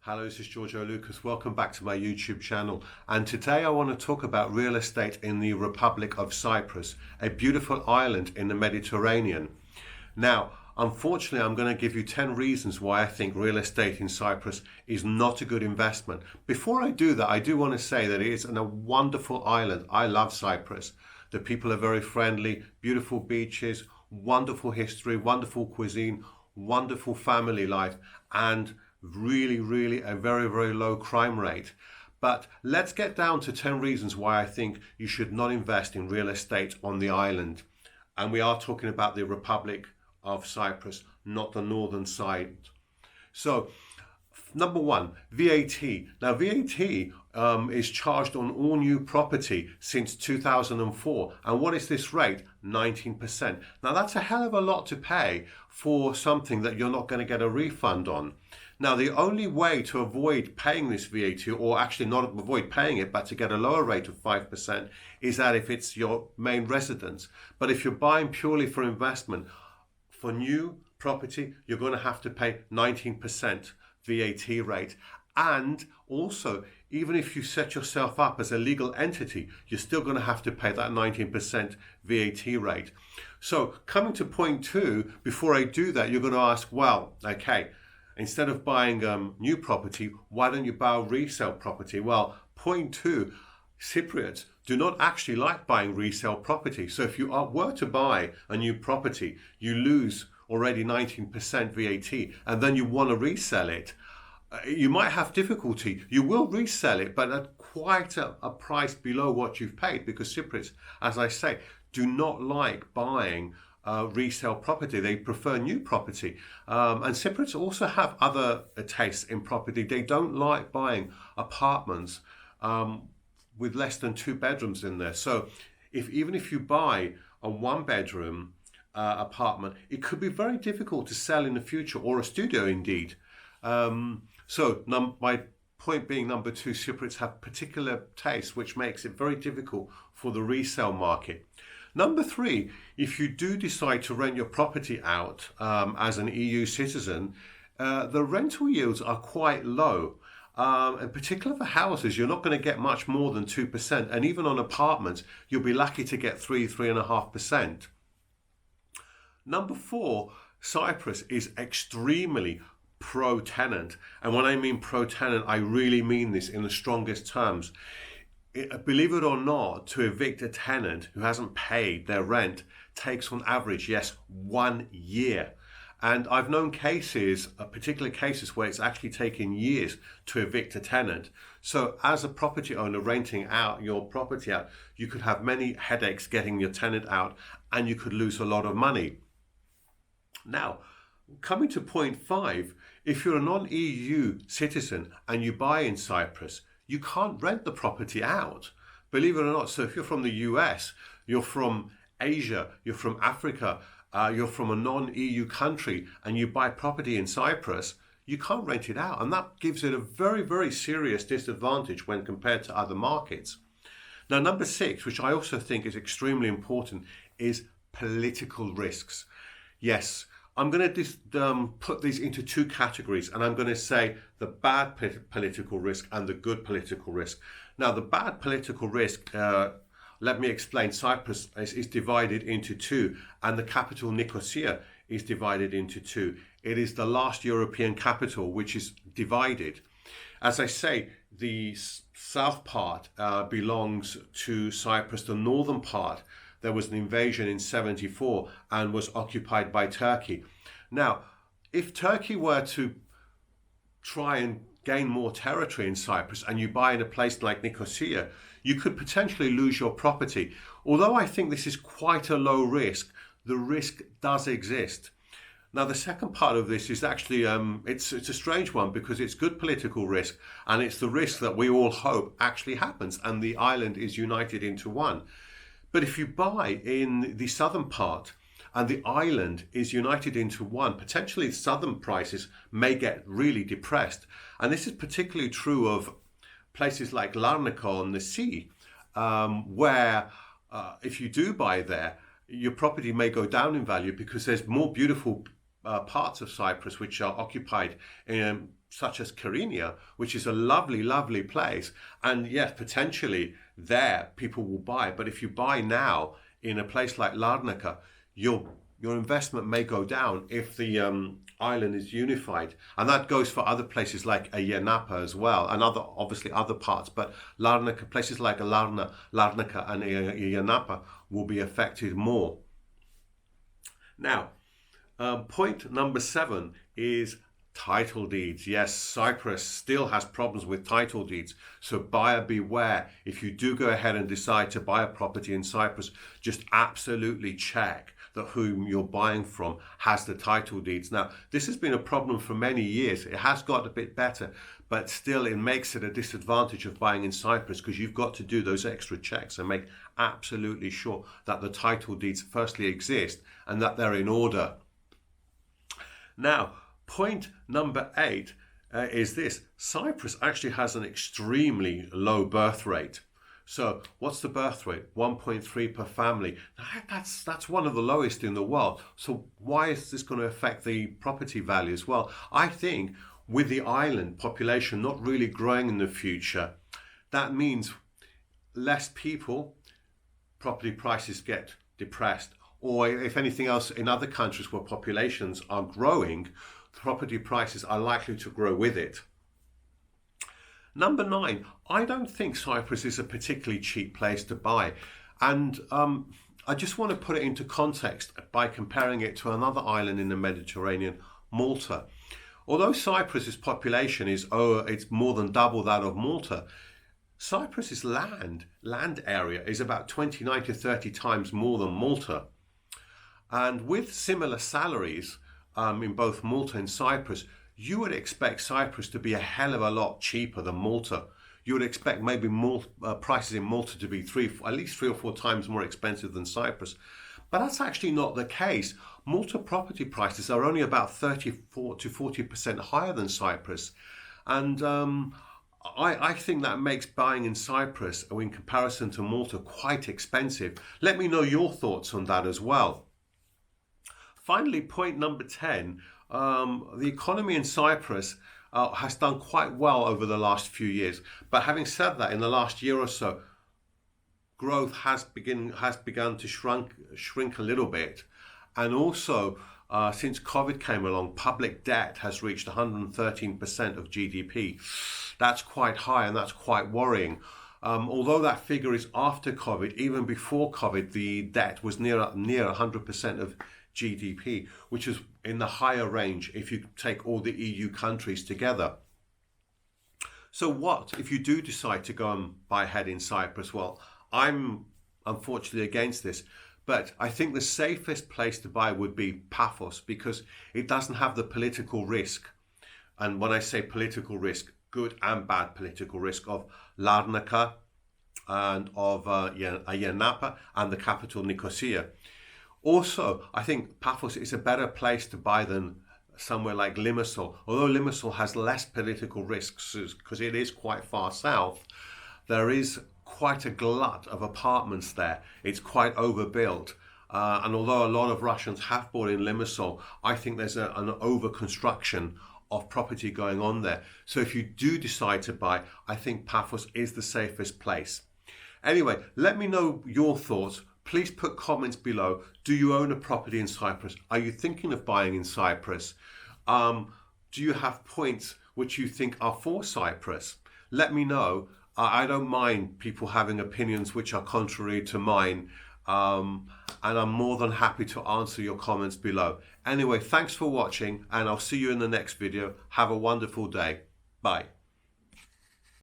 Hello, this is Giorgio Lucas. Welcome back to my YouTube channel. And today I want to talk about real estate in the Republic of Cyprus, a beautiful island in the Mediterranean. Now, unfortunately, I'm going to give you 10 reasons why I think real estate in Cyprus is not a good investment. Before I do that, I do want to say that it is a wonderful island. I love Cyprus. The people are very friendly, beautiful beaches, wonderful history, wonderful cuisine, wonderful family life, and really a very low crime rate. But let's get down to 10 reasons why I think you should not invest in real estate on the island. And we are talking about the Republic of Cyprus, not the northern side. So number one, VAT. Now VAT is charged on all new property since 2004. And what is this rate? 19%. Now that's a hell of a lot to pay for something that you're not going to get a refund on. Now, the only way to avoid paying this VAT, or actually not avoid paying it, but to get a lower rate of 5%, is that if it's your main residence. But if you're buying purely for investment, for new property, you're going to have to pay 19% VAT rate. And also, even if you set yourself up as a legal entity, you're still going to have to pay that 19% VAT rate. So coming to point two, before I do that, you're going to ask, well, okay, instead of buying new property, why don't you buy resale property? Well, point two, Cypriots do not actually like buying resale property. So if you were to buy a new property, you lose already 19% VAT, and then you want to resell it. You might have difficulty. You will resell it, but at quite a price below what you've paid, because Cypriots, as I say, do not like buying resale property. They prefer new property. And Cypriots also have other tastes in property. They don't like buying apartments with less than 2 bedrooms in there. So even if you buy a 1-bedroom apartment, it could be very difficult to sell in the future, or a studio indeed. My point being, number two, Cypriots have particular tastes, which makes it very difficult for the resale market. Number three, if you do decide to rent your property out as an EU citizen, the rental yields are quite low. In particular for houses, you're not going to get much more than 2%. And even on apartments, you'll be lucky to get 3.5%. Number four, Cyprus is extremely pro-tenant. And when I mean pro-tenant, I really mean this in the strongest terms. Believe it or not, to evict a tenant who hasn't paid their rent takes on average, yes, 1 year. And I've known cases, particular cases, where it's actually taken years to evict a tenant. So as a property owner renting out your property out, you could have many headaches getting your tenant out, and you could lose a lot of money. Now, coming to point five, if you're a non-EU citizen and you buy in Cyprus, you can't rent the property out, believe it or not. So if you're from the US, you're from Asia, you're from Africa, you're from a non-EU country, and you buy property in Cyprus, you can't rent it out. And that gives it a very serious disadvantage when compared to other markets. Now, number six, which I also think is extremely important, is political risks. Yes, I'm going to put these into two categories, and I'm going to say the bad political risk and the good political risk. Now, the bad political risk, let me explain. Cyprus is divided into two, and the capital, Nicosia, is divided into two. It is the last European capital which is divided. As I say, the south part belongs to Cyprus. The northern part, there was an invasion in 74 and was occupied by Turkey. Now, if Turkey were to try and gain more territory in Cyprus, and you buy in a place like Nicosia, you could potentially lose your property. Although I think this is quite a low risk, the risk does exist. Now, the second part of this is actually, it's a strange one, because it's good political risk, and it's the risk that we all hope actually happens, and the island is united into one. But if you buy in the southern part and the island is united into one, potentially southern prices may get really depressed. And this is particularly true of places like Larnaca on the sea, where if you do buy there, your property may go down in value because there's more beautiful parts of Cyprus which are occupied such as Kyrenia, which is a lovely, lovely place. And yes, potentially there people will buy. But if you buy now in a place like Larnaca, your investment may go down if the island is unified. And that goes for other places like Ayanapa as well, and obviously other parts. But Larnaca, places like Larnaca and Ayanapa will be affected more. Now, point number 7 is title deeds. Yes, Cyprus still has problems with title deeds. So buyer beware. If you do go ahead and decide to buy a property in Cyprus, just absolutely check that whom you're buying from has the title deeds. Now, this has been a problem for many years. It has got a bit better, but still it makes it a disadvantage of buying in Cyprus because you've got to do those extra checks and make absolutely sure that the title deeds firstly exist and that they're in order. Now, point number 8 is this. Cyprus actually has an extremely low birth rate. So what's the birth rate? 1.3 per family. That's one of the lowest in the world. So why is this going to affect the property values? Well, I think with the island population not really growing in the future, that means less people, property prices get depressed. Or if anything else, in other countries where populations are growing, property prices are likely to grow with it. Number 9, I don't think Cyprus is a particularly cheap place to buy. And I just want to put it into context by comparing it to another island in the Mediterranean, Malta. Although Cyprus's population is it's more than double that of Malta, Cyprus's land area is about 29 to 30 times more than Malta. And with similar salaries in both Malta and Cyprus, you would expect Cyprus to be a hell of a lot cheaper than Malta. You would expect maybe prices in Malta to be at least 3 or 4 times more expensive than Cyprus. But that's actually not the case. Malta property prices are only about 34 to 40% higher than Cyprus. And I think that makes buying in Cyprus, in comparison to Malta, quite expensive. Let me know your thoughts on that as well. Finally, point number 10, the economy in Cyprus has done quite well over the last few years. But having said that, in the last year or so, growth has begun to shrink a little bit. And also, since COVID came along, public debt has reached 113% of GDP. That's quite high and that's quite worrying. Although that figure is after COVID, even before COVID, the debt was near 100% of GDP, which is in the higher range if you take all the EU countries together. So what if you do decide to go and buy ahead in Cyprus? Well, I'm unfortunately against this, but I think the safest place to buy would be Paphos because it doesn't have the political risk. And when I say political risk, good and bad political risk of Larnaca and of Ayanapa and the capital Nicosia. Also, I think Paphos is a better place to buy than somewhere like Limassol. Although Limassol has less political risks because it is quite far south, there is quite a glut of apartments there. It's quite overbuilt. And although a lot of Russians have bought in Limassol, I think there's an over-construction of property going on there. So if you do decide to buy, I think Paphos is the safest place. Anyway, let me know your thoughts. Please put comments below. Do you own a property in Cyprus? Are you thinking of buying in Cyprus? Do you have points which you think are for Cyprus? Let me know. I don't mind people having opinions which are contrary to mine. And I'm more than happy to answer your comments below. Anyway, thanks for watching and I'll see you in the next video. Have a wonderful day. Bye.